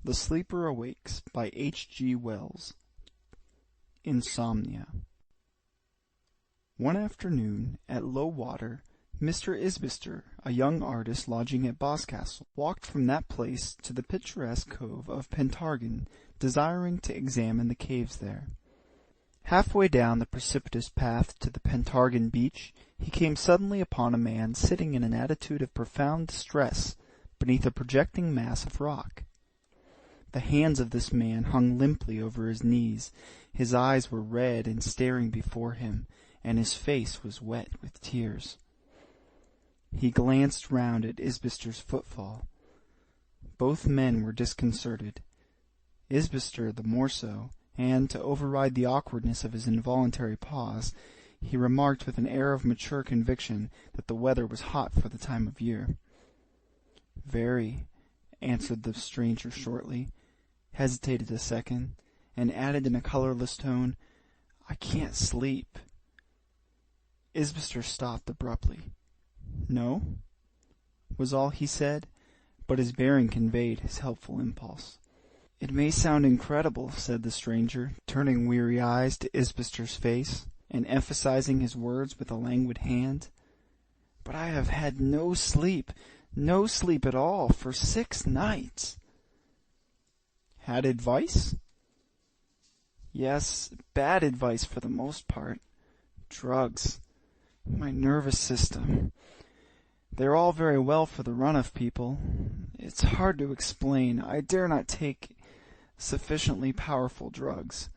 The Sleeper Awakes by G.Wells. Insomnia. One afternoon, at low water, Mr. Isbister, a young artist lodging at Boscastle, walked from that place to the picturesque cove of Pentargon, desiring to examine the caves there. Halfway down the precipitous path to the Pentargon beach, he came suddenly upon a man sitting in an attitude of profound distress beneath a projecting mass of rock. The hands of this man hung limply over his knees, his eyes were red and staring before him, and his face was wet with tears. He glanced round at Isbister's footfall. Both men were disconcerted, Isbister the more so, and, to override the awkwardness of his involuntary pause, he remarked with an air of mature conviction that the weather was hot for the time of year. "Very," answered the stranger shortly, hesitated a second, and added in a colorless tone, "I can't sleep." Isbister stopped abruptly. "No?" was all he said, but his bearing conveyed his helpful impulse. "It may sound incredible," said the stranger, turning weary eyes to Isbister's face, and emphasizing his words with a languid hand, "but I have had no sleep at all, for 6 nights. "Had advice?" "Yes, bad advice for the most part. Drugs. My nervous system. They're all very well for the run of people. It's hard to explain. I dare not take sufficiently powerful drugs."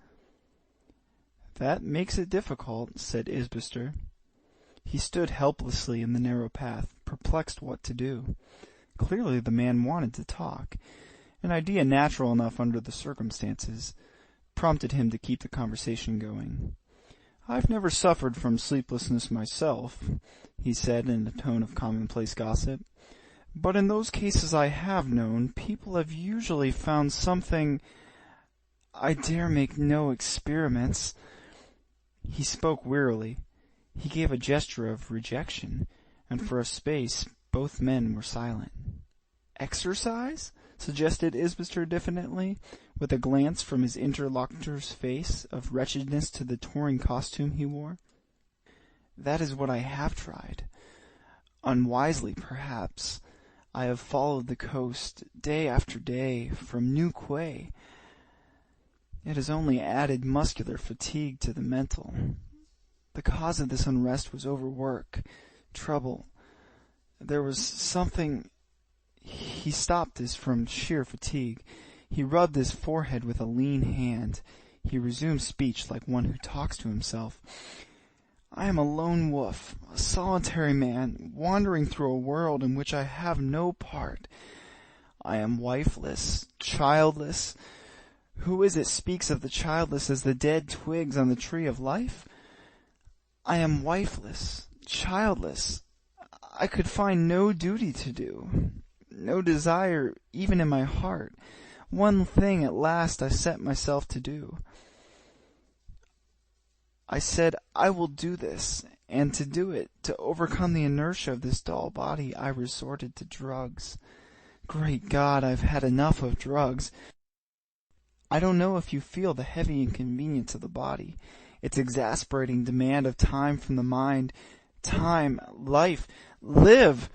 "That makes it difficult," said Isbister. He stood helplessly in the narrow path, perplexed what to do. Clearly the man wanted to talk. An idea natural enough under the circumstances prompted him to keep the conversation going. "I've never suffered from sleeplessness myself," he said in a tone of commonplace gossip, "but in those cases I have known, people have usually found something. I dare make no experiments." He spoke wearily. He gave a gesture of rejection, and for a space both men were silent. "Exercise?" suggested Isbister diffidently, with a glance from his interlocutor's face of wretchedness to the touring costume he wore. "That is what I have tried. Unwisely, perhaps. I have followed the coast, day after day, from New Quay. It has only added muscular fatigue to the mental. The cause of this unrest was overwork, trouble. There was something—" He stopped as from sheer fatigue. He rubbed his forehead with a lean hand. He resumed speech like one who talks to himself. "I am a lone wolf, a solitary man, wandering through a world in which I have no part. I am wifeless, childless. Who is it speaks of the childless as the dead twigs on the tree of life? I am wifeless, childless. I could find no duty to do, no desire even in my heart. One thing at last I set myself to do. I said, I will do this, and to do it, to overcome the inertia of this dull body, I resorted to drugs. Great God, I've had enough of drugs. I don't know if you feel the heavy inconvenience of the body, its exasperating demand of time from the mind. Time, life, live!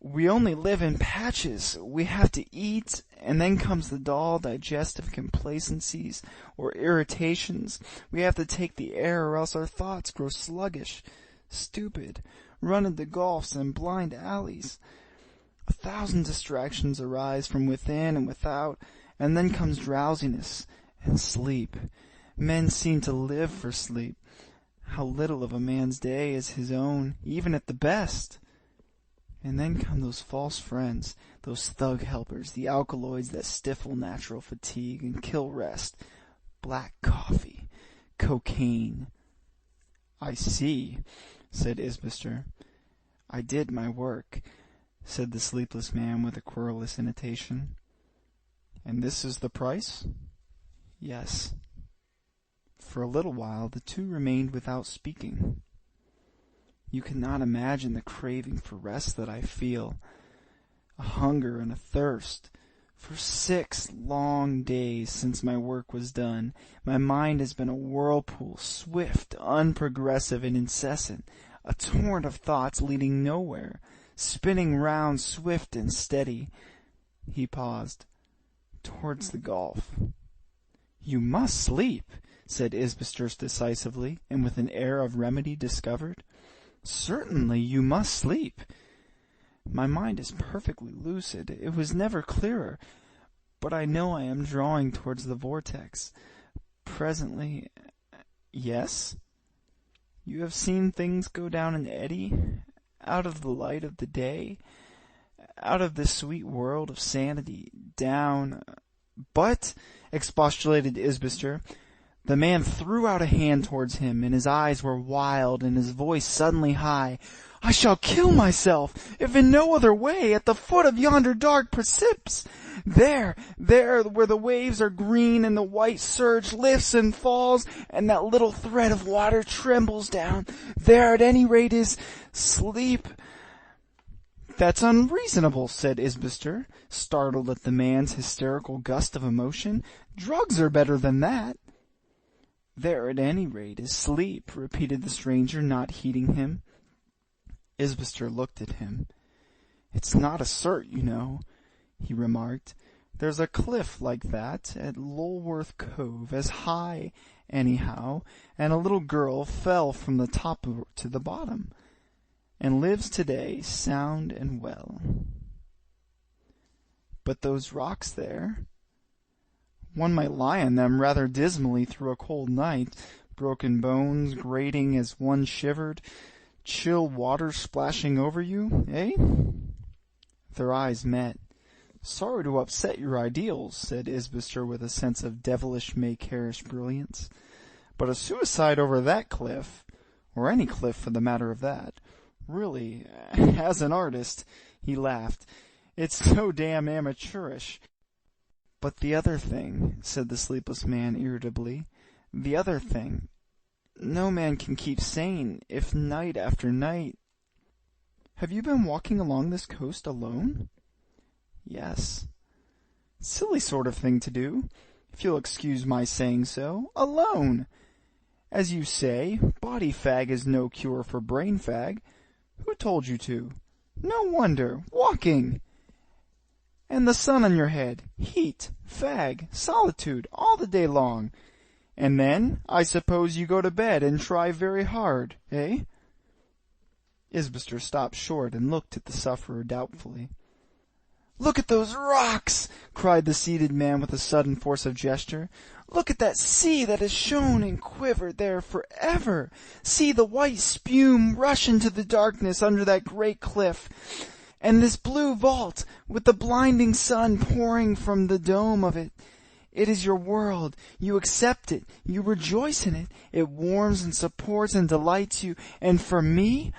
We only live in patches. We have to eat, and then comes the dull digestive complacencies or irritations. We have to take the air, or else our thoughts grow sluggish, stupid, run into gulfs and blind alleys. 1,000 distractions arise from within and without, and then comes drowsiness and sleep. Men seem to live for sleep. How little of a man's day is his own, even at the best! And then come those false friends, those thug helpers, the alkaloids that stifle natural fatigue and kill rest. Black coffee, cocaine." "I see," said Isbister. "I did my work," said the sleepless man with a querulous intonation. "And this is the price?" "Yes." For a little while the two remained without speaking. "You cannot imagine the craving for rest that I feel, a hunger and a thirst For 6 long days since my work was done, my mind has been a whirlpool, swift, unprogressive, and incessant, a torrent of thoughts leading nowhere, spinning round swift and steady. He paused. Towards the gulf. You must sleep, said Isbister decisively, and with an air of remedy discovered. Certainly you must sleep. My mind is perfectly lucid. It was never clearer. But I know I am drawing towards the vortex. Presently... Yes? You have seen things go down an eddy, out of the light of the day, out of this sweet world of sanity, down... But, expostulated Isbister, the man threw out a hand towards him, and his eyes were wild, and his voice suddenly high. I shall kill myself, if in no other way, at the foot of yonder dark precipice. There, where the waves are green, and the white surge lifts and falls, and that little thread of water trembles down. There, at any rate, is sleep. That's unreasonable, said Isbister, startled at the man's hysterical gust of emotion. Drugs are better than that. There, at any rate, is sleep, repeated the stranger, not heeding him. Isbister looked at him. It's not a cert, you know, he remarked. There's a cliff like that at Lulworth Cove, as high, anyhow, and a little girl fell from the top to the bottom, and lives today sound and well. But those rocks there, one might lie on them rather dismally through a cold night, broken bones grating as one shivered, chill water splashing over you, eh? Their eyes met. Sorry to upset your ideals, said Isbister with a sense of devilish Maycarish brilliance, but a suicide over that cliff, or any cliff for the matter of that, really, as an artist, he laughed, it's so damn amateurish. But the other thing, said the sleepless man irritably, the other thing. No man can keep sane if night after night... Have you been walking along this coast alone? Yes. Silly sort of thing to do, if you'll excuse my saying so. Alone. As you say, body fag is no cure for brain fag. Who told you to? No wonder. Walking! And the sun on your head, heat, fag, solitude, all the day long. And then, I suppose you go to bed and try very hard, eh? Isbister stopped short and looked at the sufferer doubtfully. Look at those rocks! Cried the seated man with a sudden force of gesture. Look at that sea that has shone and quivered there forever. See the white spume rush into the darkness under that great cliff. And this blue vault, with the blinding sun pouring from the dome of it. It is your world. You accept it. You rejoice in it. It warms and supports and delights you. And for me...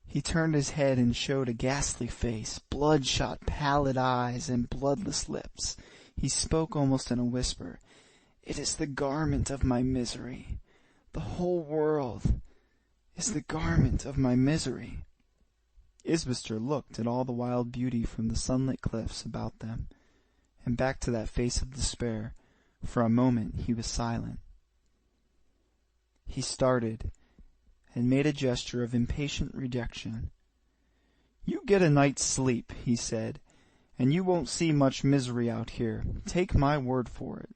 He turned his head and showed a ghastly face, bloodshot, pallid eyes, and bloodless lips. He spoke almost in a whisper. It is the garment of my misery. The whole world is the garment of my misery. Isbister looked at all the wild beauty from the sunlit cliffs about them, and back to that face of despair. For a moment he was silent. He started, and made a gesture of impatient rejection. You get a night's sleep, he said, and you won't see much misery out here. Take my word for it.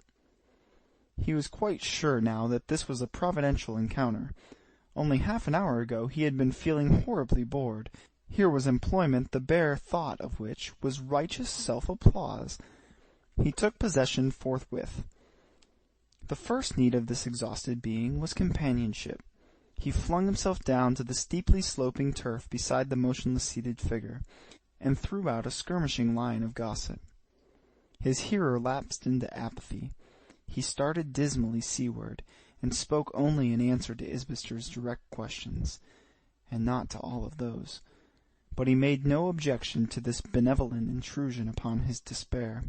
He was quite sure now that this was a providential encounter. Only half an hour ago he had been feeling horribly bored. Here was employment the bare thought of which was righteous self-applause. He took possession forthwith. The first need of this exhausted being was companionship. He flung himself down to the steeply sloping turf beside the motionless seated figure, and threw out a skirmishing line of gossip. His hearer lapsed into apathy. He started dismally seaward, and spoke only in answer to Isbister's direct questions, and not to all of those. But he made no objection to this benevolent intrusion upon his despair.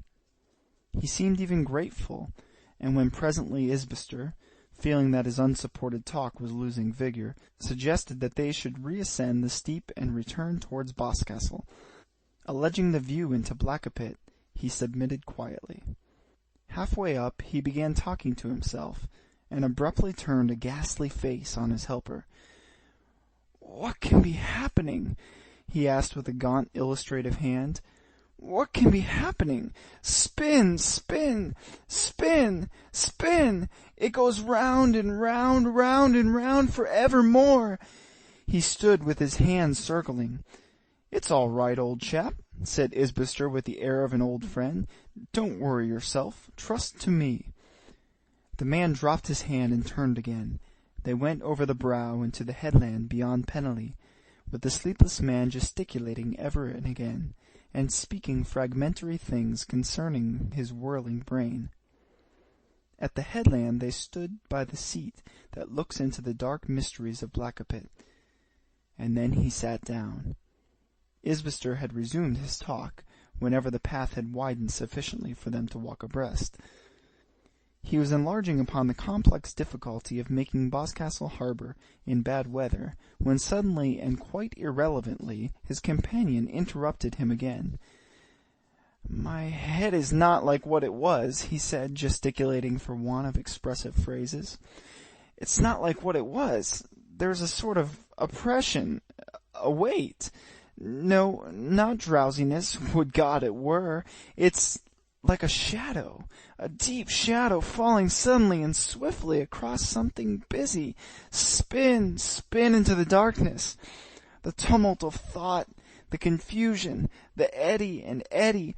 He seemed even grateful, and when presently Isbister, feeling that his unsupported talk was losing vigor, suggested that they should reascend the steep and return towards Boscastle, alleging the view into Blackapit, he submitted quietly. Halfway up, he began talking to himself, and abruptly turned a ghastly face on his helper. "What can be happening?" he asked with a gaunt illustrative hand. "What can be happening? Spin, spin, spin, spin! It goes round and round, round and round for evermore." He stood with his hands circling. "It's all right, old chap," said Isbister with the air of an old friend. "Don't worry yourself. Trust to me." The man dropped his hand and turned again. They went over the brow into the headland beyond Penally, with the sleepless man gesticulating ever and again, and speaking fragmentary things concerning his whirling brain. At the headland they stood by the seat that looks into the dark mysteries of Blackapit, and then he sat down. Isbister had resumed his talk whenever the path had widened sufficiently for them to walk abreast. He was enlarging upon the complex difficulty of making Boscastle harbour in bad weather, when suddenly and quite irrelevantly his companion interrupted him again. "My head is not like what it was," he said, gesticulating for want of expressive phrases. "It's not like what it was. There's a sort of oppression, a weight. No, not drowsiness, would God it were. It's like a shadow, a deep shadow falling suddenly and swiftly across something busy. Spin, spin into the darkness. The tumult of thought, the confusion, the eddy and eddy.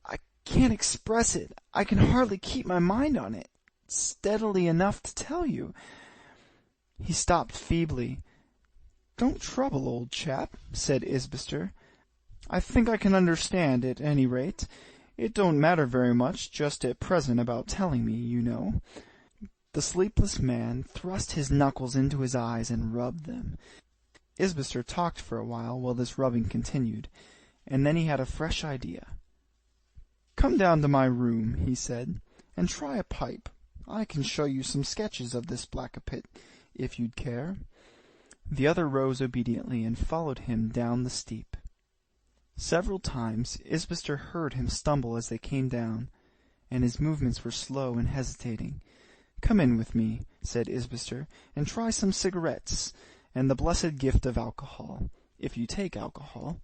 I can't express it. I can hardly keep my mind on it steadily enough to tell you." He stopped feebly. "Don't trouble, old chap," said Isbister. "I think I can understand, at any rate. It don't matter very much just at present about telling me, you know." The sleepless man thrust his knuckles into his eyes and rubbed them. Isbister talked for a while this rubbing continued, and then he had a fresh idea. "Come down to my room," he said, "and try a pipe. I can show you some sketches of this Blackapit, if you'd care." The other rose obediently and followed him down the steep. Several times Isbister heard him stumble as they came down, and his movements were slow and hesitating. "Come in with me," said Isbister, "and try some cigarettes, and the blessed gift of alcohol, if you take alcohol."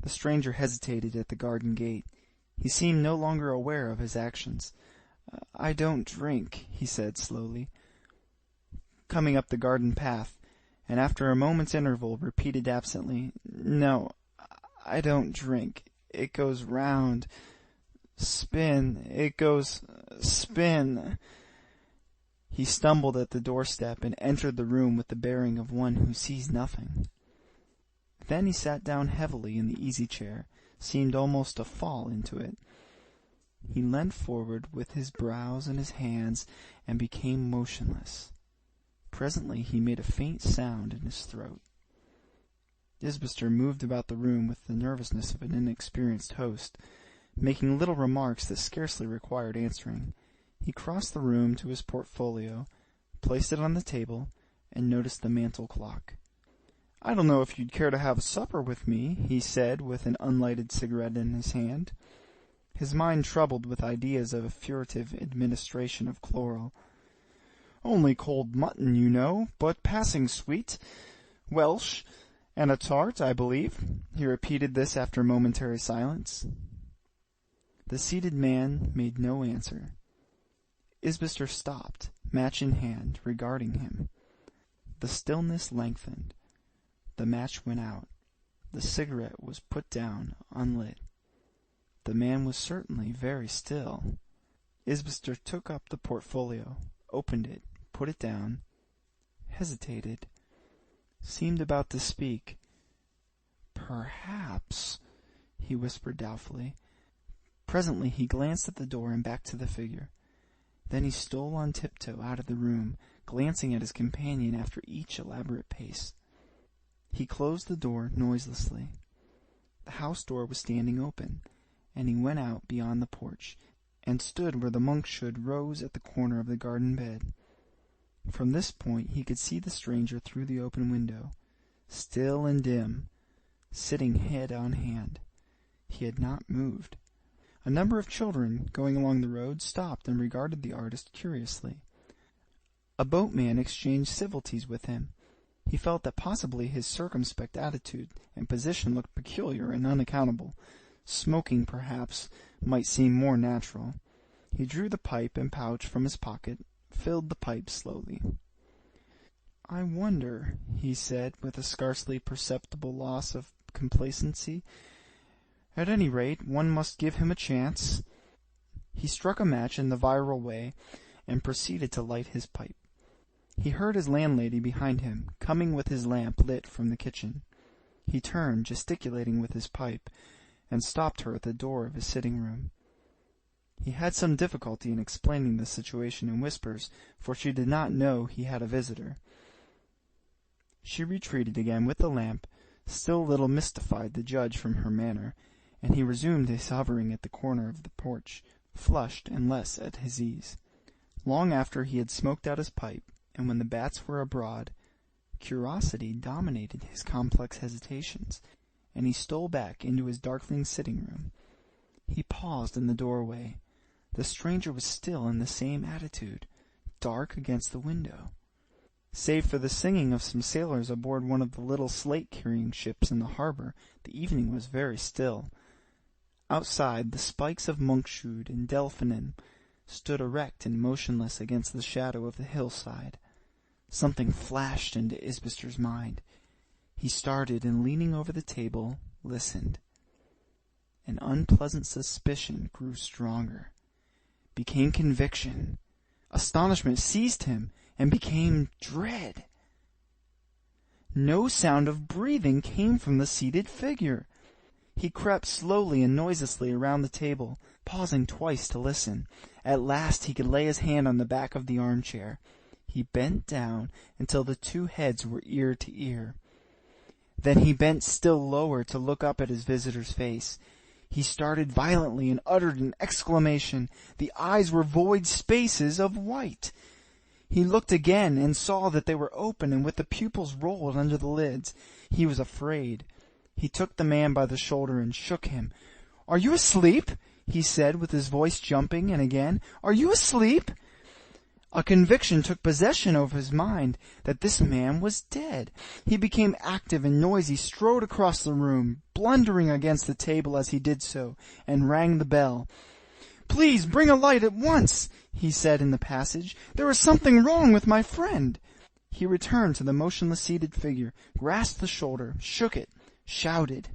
The stranger hesitated at the garden gate. He seemed no longer aware of his actions. "I don't drink," he said slowly. Coming up the garden path, and after a moment's interval repeated absently, "No, I don't drink. It goes round. Spin. It goes spin." He stumbled at the doorstep and entered the room with the bearing of one who sees nothing. Then he sat down heavily in the easy-chair, seemed almost to fall into it. He leant forward with his brows in his hands and became motionless. Presently he made a faint sound in his throat. Isbister moved about the room with the nervousness of an inexperienced host, making little remarks that scarcely required answering. He crossed the room to his portfolio, placed it on the table, and noticed the mantel clock. "I don't know if you'd care to have supper with me," he said, with an unlighted cigarette in his hand, his mind troubled with ideas of a furtive administration of chloral. "Only cold mutton, you know, but passing sweet. Welsh, and a tart, I believe." He repeated this after a momentary silence. The seated man made no answer. Isbister stopped, match in hand, regarding him. The stillness lengthened. The match went out. The cigarette was put down, unlit. The man was certainly very still. Isbister took up the portfolio, opened it, put it down, hesitated, seemed about to speak. "Perhaps," he whispered doubtfully. Presently he glanced at the door and back to the figure. Then he stole on tiptoe out of the room, glancing at his companion after each elaborate pace. He closed the door noiselessly. The house door was standing open, and he went out beyond the porch, and stood where the monk should rose at the corner of the garden bed. From this point he could see the stranger through the open window, still and dim, sitting head on hand. He had not moved. A number of children going along the road stopped and regarded the artist curiously. A boatman exchanged civilities with him. He felt that possibly his circumspect attitude and position looked peculiar and unaccountable. Smoking, perhaps, might seem more natural. He drew the pipe and pouch from his pocket, filled the pipe slowly. "I wonder," he said, with a scarcely perceptible loss of complacency. "At any rate, one must give him a chance." He struck a match in the virile way and proceeded to light his pipe. He heard his landlady behind him, coming with his lamp lit from the kitchen. He turned, gesticulating with his pipe, and stopped her at the door of his sitting-room. He had some difficulty in explaining the situation in whispers, for she did not know he had a visitor. She retreated again with the lamp, still a little mystified, the judge, from her manner, and he resumed his hovering at the corner of the porch, flushed and less at his ease. Long after he had smoked out his pipe, and when the bats were abroad, curiosity dominated his complex hesitations, and he stole back into his darkling sitting-room. He paused in the doorway. The stranger was still in the same attitude, dark against the window. Save for the singing of some sailors aboard one of the little slate-carrying ships in the harbor, the evening was very still. Outside, the spikes of monkshood and delphinum stood erect and motionless against the shadow of the hillside. Something flashed into Isbister's mind. He started, and leaning over the table, listened. An unpleasant suspicion grew stronger, became conviction. Astonishment seized him, and became dread. No sound of breathing came from the seated figure. He crept slowly and noiselessly around the table, pausing twice to listen. At last he could lay his hand on the back of the armchair. He bent down until the two heads were ear to ear. Then he bent still lower to look up at his visitor's face. He started violently and uttered an exclamation. The eyes were void spaces of white. He looked again and saw that they were open and with the pupils rolled under the lids. He was afraid. He took the man by the shoulder and shook him. "Are you asleep?" he said, with his voice jumping, and again, "Are you asleep?" A conviction took possession of his mind that this man was dead. He became active and noisy, strode across the room, blundering against the table as he did so, and rang the bell. "Please bring a light at once," he said in the passage. "There is something wrong with my friend." He returned to the motionless seated figure, grasped the shoulder, shook it, shouted.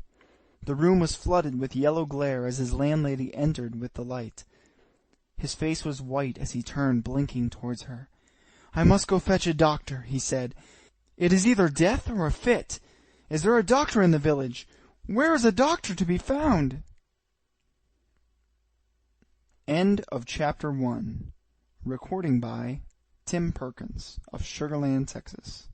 The room was flooded with yellow glare as his landlady entered with the light. His face was white as he turned, blinking towards her. "I must go fetch a doctor," he said. "It is either death or a fit. Is there a doctor in the village? Where is a doctor to be found?" End of Chapter 1. Recording by Tim Perkins of Sugar Land, Texas.